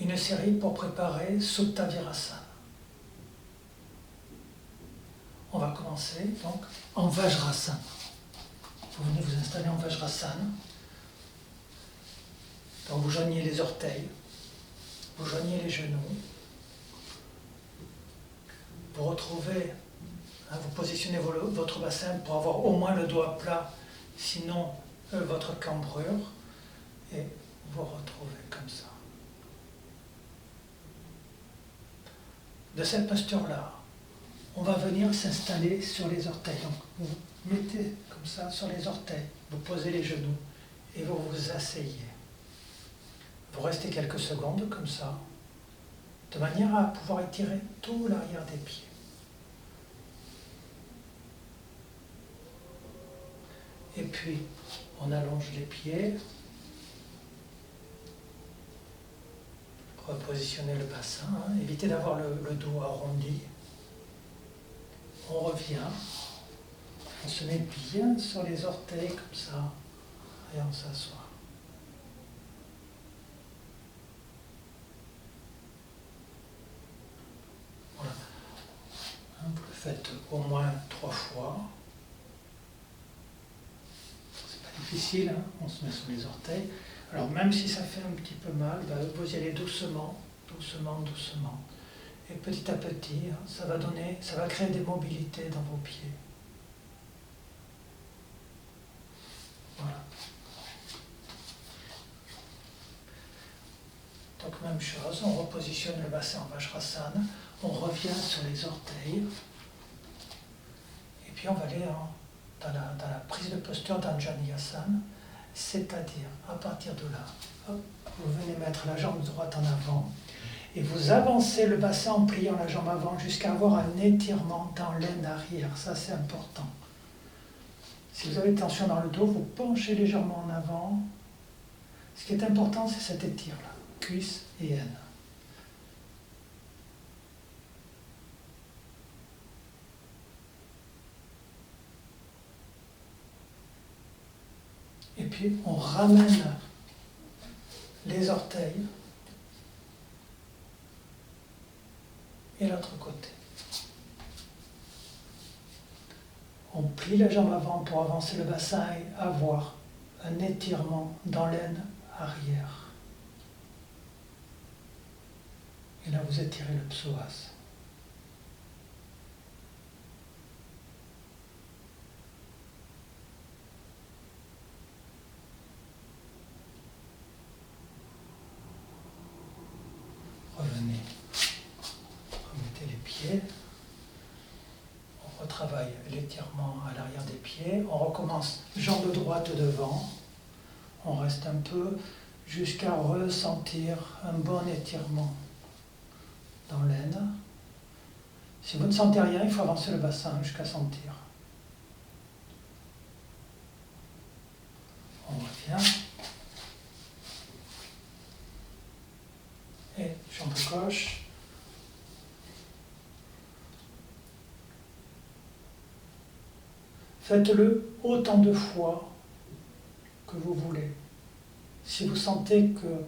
une série pour préparer Supta Virasana. On va commencer donc en Vajrasana. Vous venez vous installer en Vajrasana. Donc vous joignez les orteils, vous joignez les genoux. Vous retrouvez, vous positionnez votre bassin pour avoir au moins le doigt plat, sinon votre cambrure, et vous retrouvez comme ça. De cette posture-là, on va venir s'installer sur les orteils. Donc, vous mettez comme ça sur les orteils, vous posez les genoux et vous vous asseyez. Vous restez quelques secondes comme ça, de manière à pouvoir étirer tout l'arrière des pieds. Et puis, on allonge les pieds, repositionnez le bassin, évitez d'avoir le dos arrondi. On revient, on se met bien sur les orteils comme ça, et on s'assoit. Voilà. Vous le faites au moins 3 fois. C'est pas difficile, on se met sur les orteils. Alors même si ça fait un petit peu mal, vous y allez doucement, doucement, doucement. Et petit à petit, ça va créer des mobilités dans vos pieds. Voilà. Donc même chose, on repositionne le bassin en Vajrasana, on revient sur les orteils, et puis on va aller dans la prise de posture d'Anjaneyasana, c'est-à-dire à partir de là, hop, vous venez mettre la jambe droite en avant, et vous avancez le bassin en pliant la jambe avant jusqu'à avoir un étirement dans l'aine arrière. Ça, c'est important. Si vous avez tension dans le dos, vous penchez légèrement en avant. Ce qui est important, c'est cet étire-là, cuisse et aine. Et puis, on ramène les orteils et l'autre côté. On plie la jambe avant pour avancer le bassin et avoir un étirement dans l'aine arrière. Et là, vous étirez le psoas. Revenez. Remettez les pieds. On retravaille l'étirement à l'arrière des pieds. On recommence jambe droite devant. On reste un peu jusqu'à ressentir un bon étirement dans l'aine. Si vous ne sentez rien, il faut avancer le bassin jusqu'à sentir. On revient. Et jambe gauche. Faites-le autant de fois que vous voulez. Si vous sentez que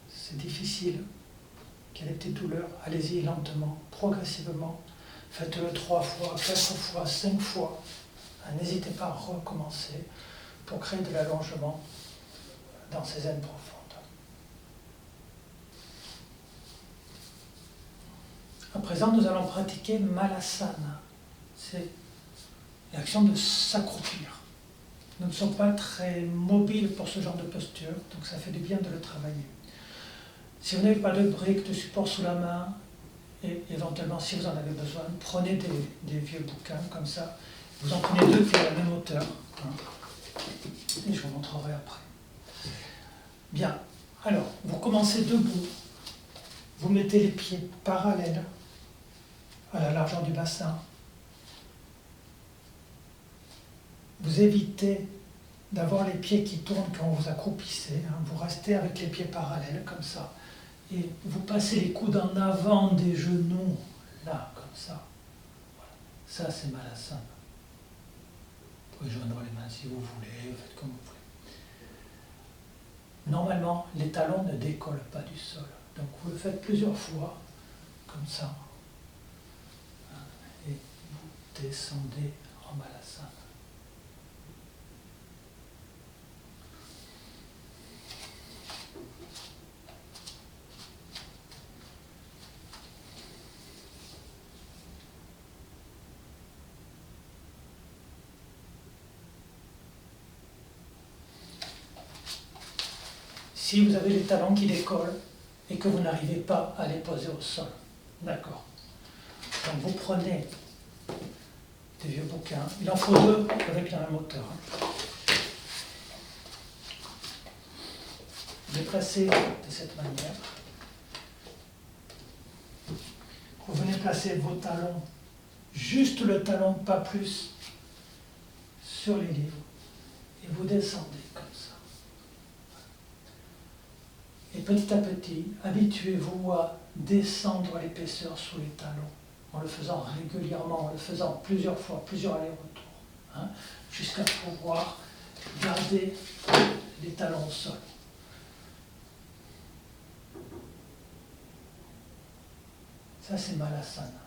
c'est difficile, qu'il y a des petites douleurs, allez-y lentement, progressivement. Faites-le 3 fois, 4 fois, 5 fois. N'hésitez pas à recommencer pour créer de l'allongement dans ces aines profondes. À présent, nous allons pratiquer Malasana. C'est l'action de s'accroupir. Nous ne sommes pas très mobiles pour ce genre de posture, donc ça fait du bien de le travailler. Si vous n'avez pas de briques, de support sous la main, et éventuellement, si vous en avez besoin, prenez des vieux bouquins comme ça. Vous en prenez 2 qui sont à la même hauteur. Et je vous montrerai après. Bien. Alors, vous commencez debout. Vous mettez les pieds parallèles à la largeur du bassin. Vous évitez d'avoir les pieds qui tournent quand vous accroupissez. Vous restez avec les pieds parallèles comme ça. Et vous passez les coudes en avant des genoux, là, comme ça. Voilà. Ça, c'est Malasana. Vous pouvez joindre les mains si vous voulez, faites comme vous voulez. Normalement, les talons ne décollent pas du sol. Donc vous le faites plusieurs fois, comme ça, et vous descendez en Balasana. Si vous avez les talons qui décollent et que vous n'arrivez pas à les poser au sol, d'accord. Donc vous prenez des vieux bouquins, il en faut deux avec la même hauteur. Vous les placez de cette manière. Vous venez placer vos talons, juste le talon, pas plus, sur les livres. Et vous descendez comme ça. Et petit à petit, habituez-vous à descendre l'épaisseur sous les talons, en le faisant régulièrement, en le faisant plusieurs fois, plusieurs allers-retours, jusqu'à pouvoir garder les talons au sol. Ça, c'est Malasana.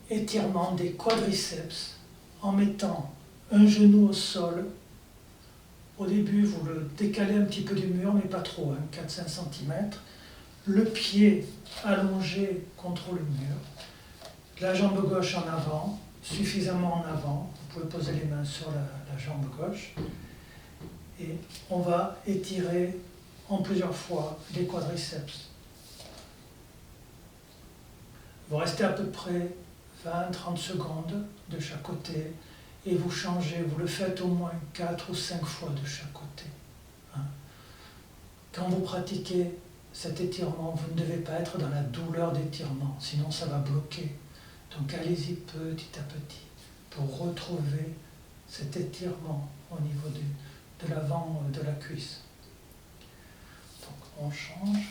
Étirement des quadriceps en mettant un genou au sol. Au début, vous le décalez un petit peu du mur, mais pas trop, 4-5 cm. Le pied allongé contre le mur. La jambe gauche en avant, suffisamment en avant. Vous pouvez poser les mains sur la jambe gauche. Et on va étirer en plusieurs fois les quadriceps. Vous restez à peu près 20-30 secondes de chaque côté et vous changez, vous le faites au moins 4 ou 5 fois de chaque côté. Quand vous pratiquez cet étirement, vous ne devez pas être dans la douleur d'étirement, sinon ça va bloquer. Donc allez-y petit à petit pour retrouver cet étirement au niveau de l'avant de la cuisse. Donc on change.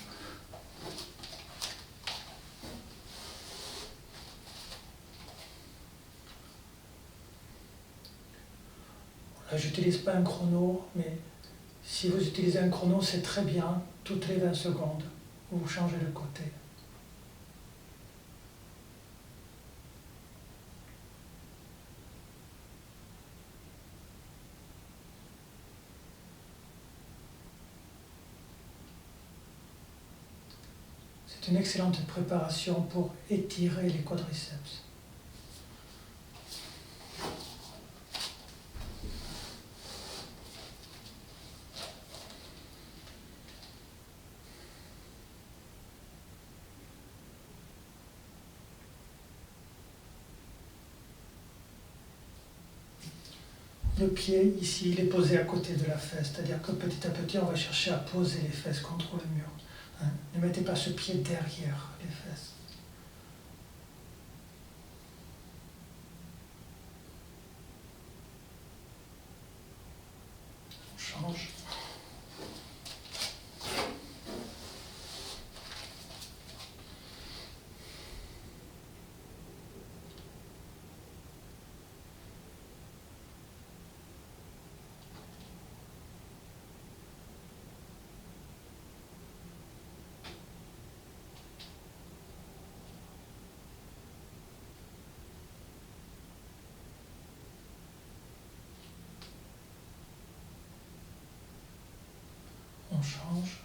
Là, je n'utilise pas un chrono, mais si vous utilisez un chrono, c'est très bien, toutes les 20 secondes, vous changez de côté. C'est une excellente préparation pour étirer les quadriceps. Le pied, ici, il est posé à côté de la fesse, c'est-à-dire que petit à petit, on va chercher à poser les fesses contre le mur. Ne mettez pas ce pied derrière les fesses. On change. On change.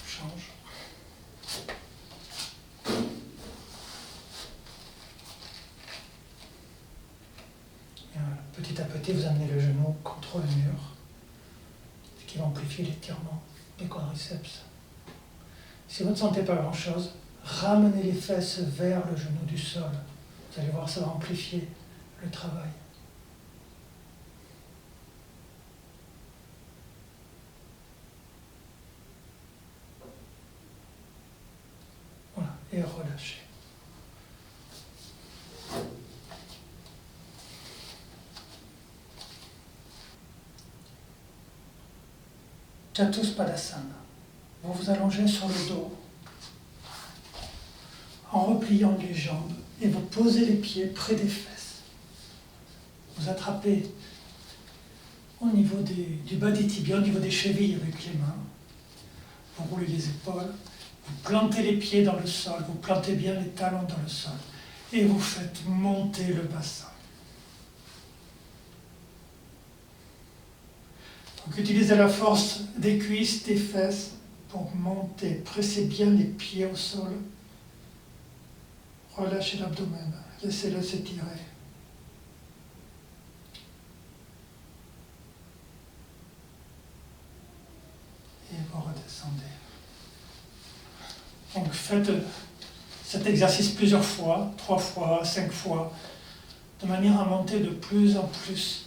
Change. Et voilà. Petit à petit, vous amenez le genou contre le mur, ce qui va amplifier l'étirement des quadriceps. Si vous ne sentez pas grand-chose, ramenez les fesses vers le genou du sol. Vous allez voir, ça va amplifier le travail. Voilà, et relâchez. Chatuspadasana. Vous vous allongez sur le dos en repliant les jambes et vous posez les pieds près des fesses. Vous attrapez au niveau du bas des tibias, au niveau des chevilles avec les mains. Vous roulez les épaules, vous plantez les pieds dans le sol, vous plantez bien les talons dans le sol et vous faites monter le bassin. Donc utilisez la force des cuisses, des fesses pour monter. Pressez bien les pieds au sol. Relâchez l'abdomen, laissez-le s'étirer. Et vous redescendez. Donc faites cet exercice plusieurs fois, 3 fois, 5 fois, de manière à monter de plus en plus.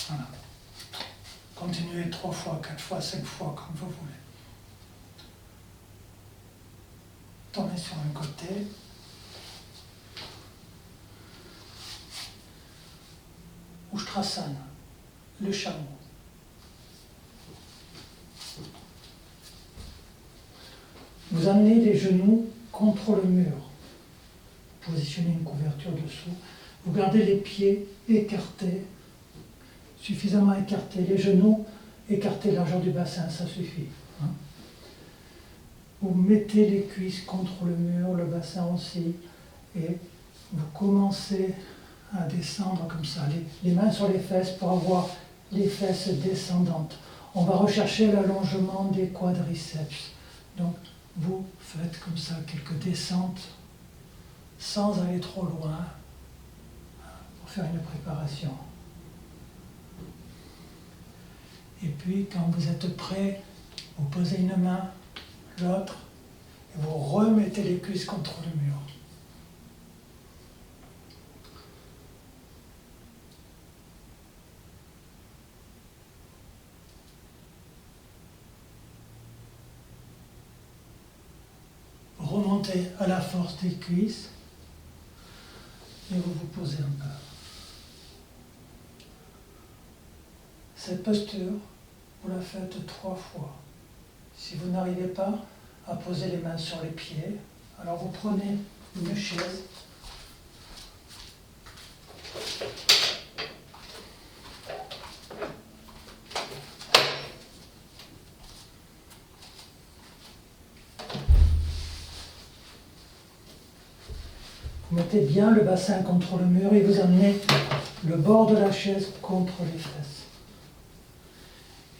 Voilà. Continuez 3 fois, 4 fois, 5 fois, comme vous voulez. Tournez sur un côté. Ustrasana, le chameau. Vous amenez les genoux contre le mur. Positionnez une couverture dessous. Vous gardez les pieds écartés, suffisamment écartés. Les genoux écartés, largeur du bassin, ça suffit. Vous mettez les cuisses contre le mur, le bassin aussi, et vous commencez à descendre comme ça, les mains sur les fesses pour avoir les fesses descendantes. On va rechercher l'allongement des quadriceps. Donc, vous faites comme ça quelques descentes sans aller trop loin pour faire une préparation. Et puis, quand vous êtes prêt, vous posez une main, l'autre, et vous remettez les cuisses contre le mur. Remontez à la force des cuisses et vous vous posez un peu. Cette posture, vous la faites 3 fois. Si vous n'arrivez pas à poser les mains sur les pieds, alors vous prenez une chaise, vous mettez bien le bassin contre le mur et vous amenez le bord de la chaise contre les fesses.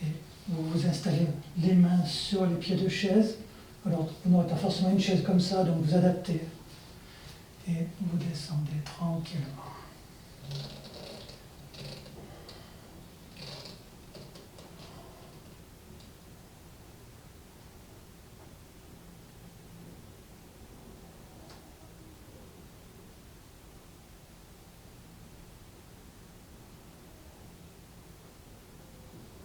Et vous vous installez les mains sur les pieds de chaise. Alors, vous n'aurez pas forcément une chaise comme ça, donc vous adaptez. Et vous descendez tranquillement.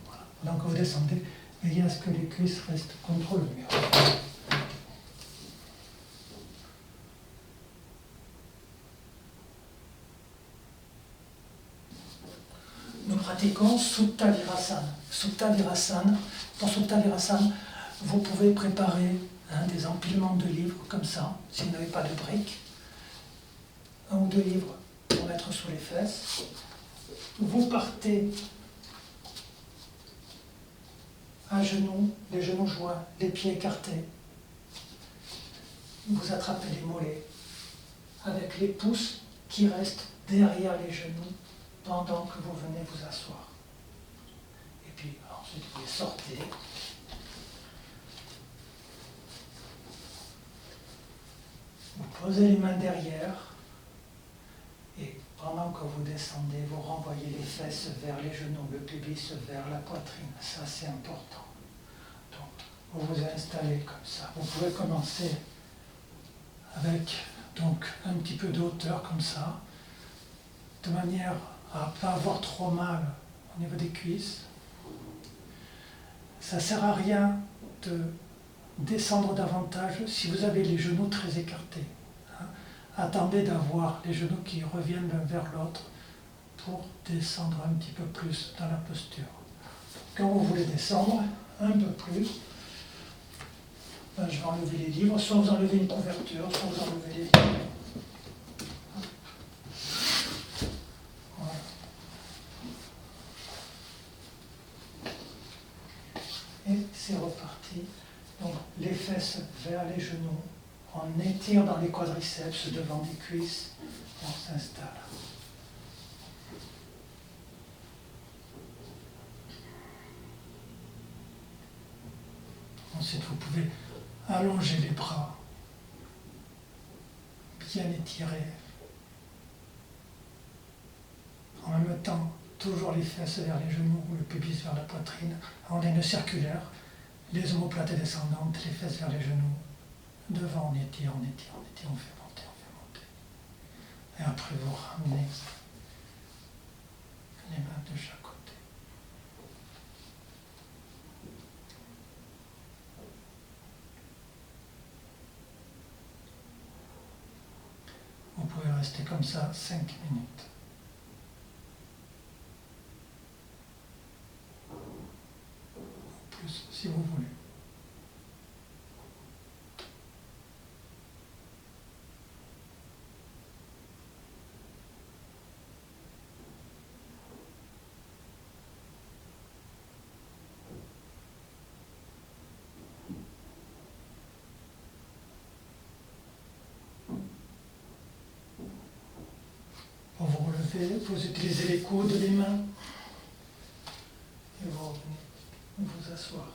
Voilà. Donc vous descendez, veillez à ce que les cuisses restent contre le mur. Nous pratiquons Supta Virasana. Supta Virasana. Pour Supta Virasana, vous pouvez préparer des empilements de livres comme ça, si vous n'avez pas de briques. 1 ou 2 livres pour mettre sous les fesses. Vous partez à genoux, les genoux joints, les pieds écartés. Vous attrapez les mollets avec les pouces qui restent derrière les genoux pendant que vous venez vous asseoir. Et puis ensuite vous les sortez. Vous posez les mains derrière et pendant que vous descendez, vous renvoyez les fesses vers les genoux, le pubis vers la poitrine. Ça, c'est important. Donc, vous vous installez comme ça. Vous pouvez commencer avec donc, un petit peu de hauteur comme ça, de manière à ne pas avoir trop mal au niveau des cuisses. Ça ne sert à rien de descendre davantage si vous avez les genoux très écartés. Attendez d'avoir les genoux qui reviennent l'un vers l'autre pour descendre un petit peu plus dans la posture. Quand vous voulez descendre un peu plus, je vais enlever les livres, soit vous enlevez une couverture, soit vous enlevez les livres. Voilà. Et c'est reparti. Donc les fesses vers les genoux. On étire dans les quadriceps devant les cuisses et on s'installe. Ensuite, vous pouvez allonger les bras, bien étirés. En même temps, toujours les fesses vers les genoux, le pubis vers la poitrine, en ligne circulaire, les omoplates descendantes, les fesses vers les genoux. Devant, on étire, on étire, on étire, on fait monter, on fait monter. Et après, vous ramenez les mains de chaque côté. Vous pouvez rester comme ça 5 minutes. Ou plus, si vous voulez. Pour vous relever, vous utilisez les coudes, les mains, et vous revenez vous asseoir.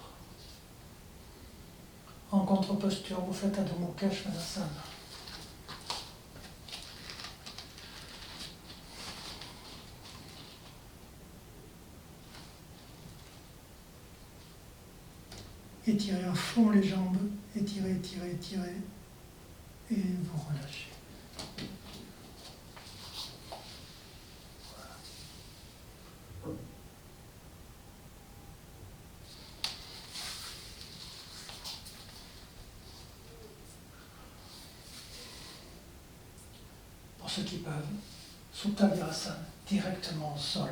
En contre-posture, vous faites Adho Mukha Svanasana. Étirez à fond les jambes, étirez, étirez, étirez, et vous relâchez. Pour ceux qui peuvent, Supta Virasana, directement au sol.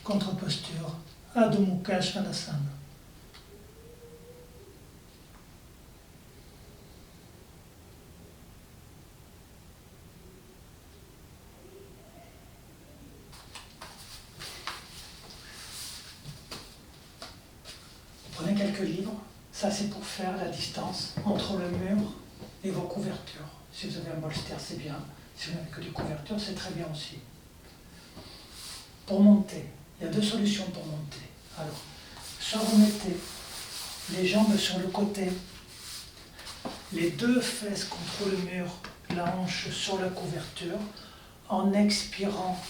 contre-posture, Adho Mukha Svanasana. Prenez quelques livres, ça c'est pour faire la distance entre le mur et vos couvertures. Si vous avez un bolster, c'est bien. Si vous n'avez que des couvertures, c'est très bien aussi. Pour monter, il y a deux solutions pour monter. Alors, soit vous mettez les jambes sur le côté, les deux fesses contre le mur, la hanche sur la couverture. En expirant,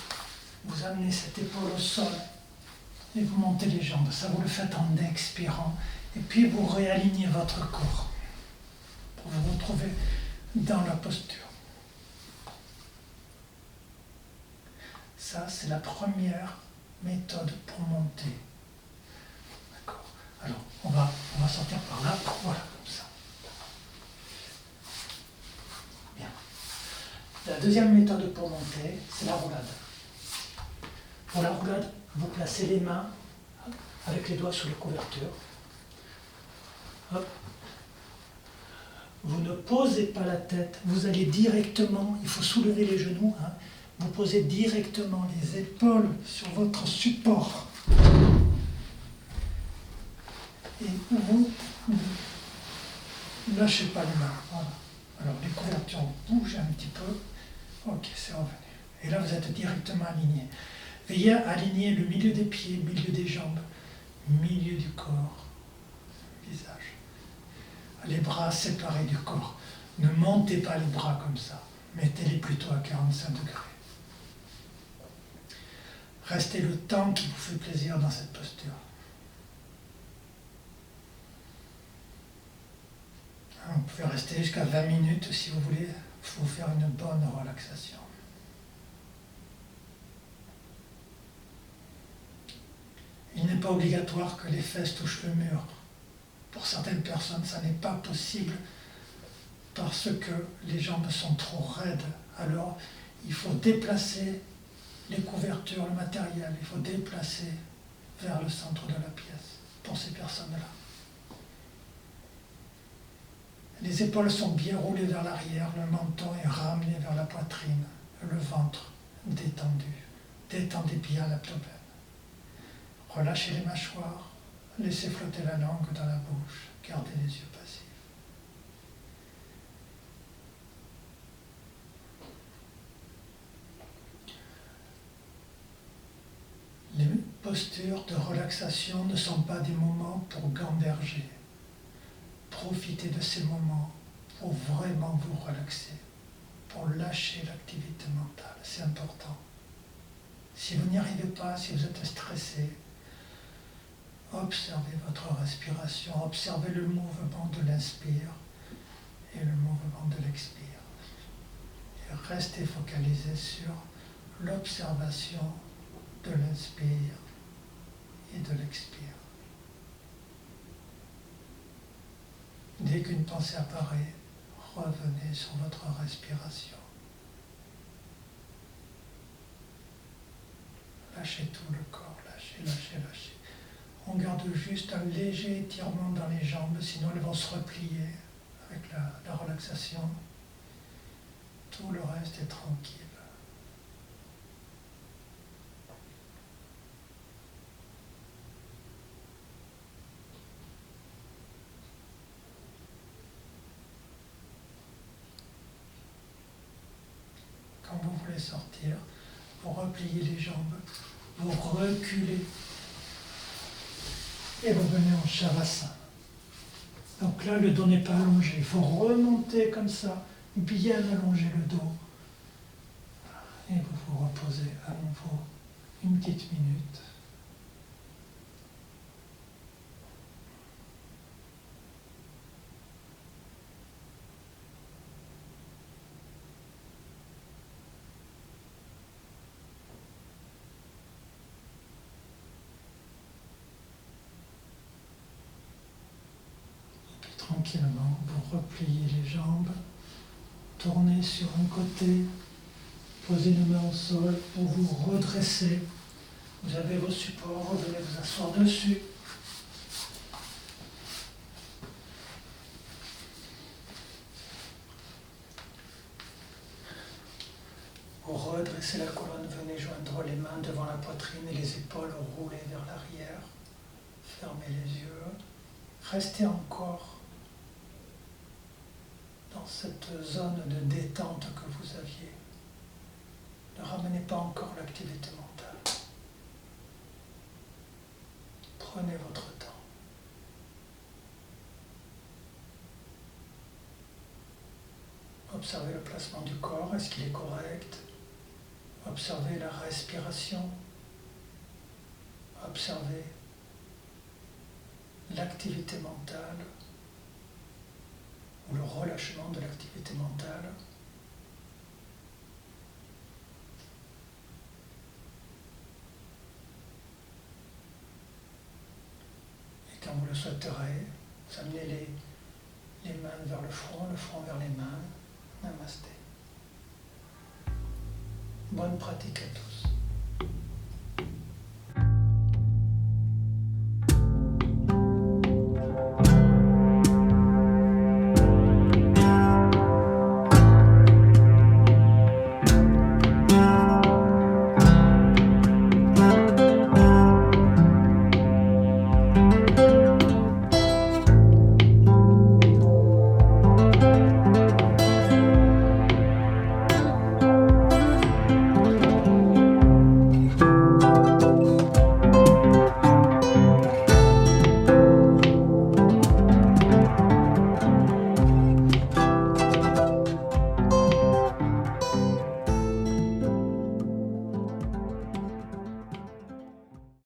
vous amenez cette épaule au sol et vous montez les jambes. Ça, vous le faites en expirant. Et puis, vous réalignez votre corps pour vous retrouver dans la posture. Ça, c'est la première méthode pour monter. D'accord. Alors, on va sortir par là. Voilà, comme ça. Bien. La deuxième méthode pour monter, c'est la roulade. Pour la roulade, vous placez les mains avec les doigts sous la couverture. Hop. Vous ne posez pas la tête, vous allez directement, il faut soulever les genoux, hein. Vous posez directement les épaules sur votre support. Et vous ne lâchez pas les mains. Voilà. Alors les couvertures bougent un petit peu. Ok, c'est revenu. Et là, vous êtes directement aligné. Veillez à aligner le milieu des pieds, le milieu des jambes, milieu du corps, visage. Les bras séparés du corps. Ne montez pas les bras comme ça. Mettez-les plutôt à 45 degrés. Restez le temps qui vous fait plaisir dans cette posture. Vous pouvez rester jusqu'à 20 minutes si vous voulez vous faire une bonne relaxation. Il n'est pas obligatoire que les fesses touchent le mur. Pour certaines personnes, ça n'est pas possible parce que les jambes sont trop raides. Alors, il faut déplacer les couvertures, le matériel, il faut déplacer vers le centre de la pièce pour ces personnes-là. Les épaules sont bien roulées vers l'arrière, le menton est ramené vers la poitrine, le ventre détendu. Détendez bien l'abdomen. Relâchez les mâchoires, laissez flotter la langue dans la bouche, gardez les yeux passifs. Les postures de relaxation ne sont pas des moments pour gamberger. Profitez de ces moments pour vraiment vous relaxer, pour lâcher l'activité mentale, c'est important. Si vous n'y arrivez pas, si vous êtes stressé, observez votre respiration, observez le mouvement de l'inspire et le mouvement de l'expire. Et restez focalisé sur l'observation de l'inspire et de l'expire. Dès qu'une pensée apparaît, revenez sur votre respiration. Lâchez tout le corps, lâchez, lâchez, lâchez. On garde juste un léger étirement dans les jambes, sinon elles vont se replier avec la relaxation. Tout le reste est tranquille. Quand vous voulez sortir, vous repliez les jambes, vous reculez et vous venez en Shavasana. Donc là, le dos n'est pas allongé. Il faut remonter comme ça, bien allonger le dos. Et vous vous reposez à nouveau une petite minute. Tranquillement, vous repliez les jambes, tournez sur un côté, posez une main au sol pour vous redresser, Vous avez vos supports, revenez vous asseoir dessus. Vous redressez la colonne, venez joindre les mains devant la poitrine et les épaules roulées vers l'arrière. Fermez les yeux. Restez encore dans cette zone de détente que vous aviez. Ne ramenez pas encore l'activité mentale. Prenez votre temps. Observez le placement du corps, est-ce qu'il est correct? Observez la respiration. Observez l'activité mentale ou le relâchement de l'activité mentale. Et quand vous le souhaiterez, vous amenez les mains vers le front vers les mains. Namasté. Bonne pratique à tous.